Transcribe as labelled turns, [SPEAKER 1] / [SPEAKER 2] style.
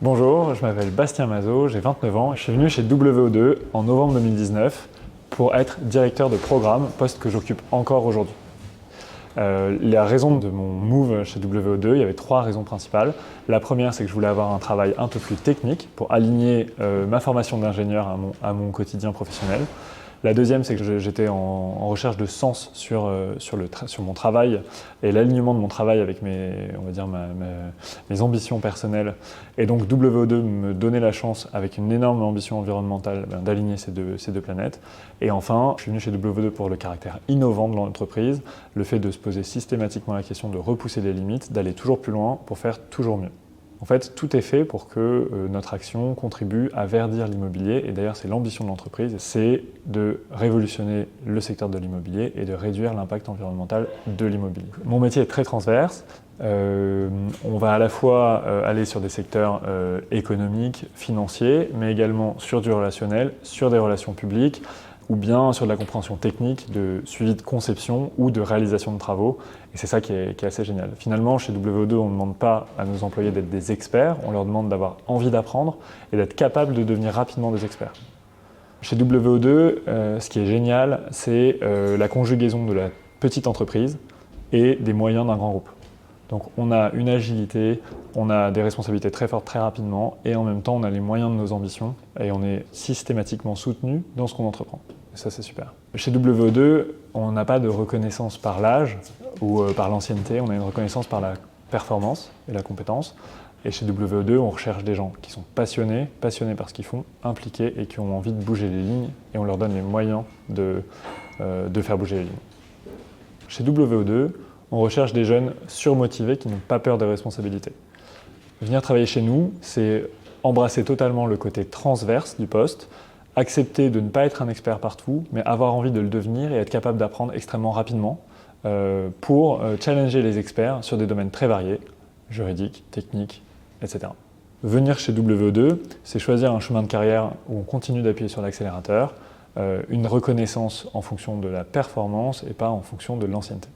[SPEAKER 1] Bonjour, je m'appelle Bastien Mazot, j'ai 29 ans et je suis venu chez WO2 en novembre 2019 pour être directeur de programme, poste que j'occupe encore aujourd'hui. La raison de mon move chez WO2, il y avait trois raisons principales. La première, c'est que je voulais avoir un travail un peu plus technique pour aligner ma formation d'ingénieur à mon quotidien professionnel. La deuxième, c'est que j'étais en recherche de sens sur mon travail et l'alignement de mon travail avec mes ambitions personnelles. Et donc WO2 me donnait la chance, avec une énorme ambition environnementale, d'aligner ces deux planètes. Et enfin, je suis venu chez WO2 pour le caractère innovant de l'entreprise, le fait de se poser systématiquement la question de repousser les limites, d'aller toujours plus loin pour faire toujours mieux. En fait, tout est fait pour que notre action contribue à verdir l'immobilier. Et d'ailleurs, c'est l'ambition de l'entreprise, c'est de révolutionner le secteur de l'immobilier et de réduire l'impact environnemental de l'immobilier. Mon métier est très transverse. On va à la fois aller sur des secteurs économiques, financiers, mais également sur du relationnel, sur des relations publiques, ou bien sur de la compréhension technique, de suivi de conception ou de réalisation de travaux. Et c'est ça qui est assez génial. Finalement, chez WO2, on ne demande pas à nos employés d'être des experts, on leur demande d'avoir envie d'apprendre et d'être capable de devenir rapidement des experts. Chez WO2, ce qui est génial, c'est la conjugaison de la petite entreprise et des moyens d'un grand groupe. Donc on a une agilité, on a des responsabilités très fortes très rapidement et en même temps on a les moyens de nos ambitions et on est systématiquement soutenu dans ce qu'on entreprend. Et ça c'est super. Chez WO2, on n'a pas de reconnaissance par l'âge ou par l'ancienneté, on a une reconnaissance par la performance et la compétence. Et chez WO2, on recherche des gens qui sont passionnés par ce qu'ils font, impliqués et qui ont envie de bouger les lignes et on leur donne les moyens de faire bouger les lignes. Chez WO2, on recherche des jeunes surmotivés qui n'ont pas peur des responsabilités. Venir travailler chez nous, c'est embrasser totalement le côté transverse du poste, accepter de ne pas être un expert partout, mais avoir envie de le devenir et être capable d'apprendre extrêmement rapidement pour challenger les experts sur des domaines très variés, juridiques, techniques, etc. Venir chez WO2, c'est choisir un chemin de carrière où on continue d'appuyer sur l'accélérateur, une reconnaissance en fonction de la performance et pas en fonction de l'ancienneté.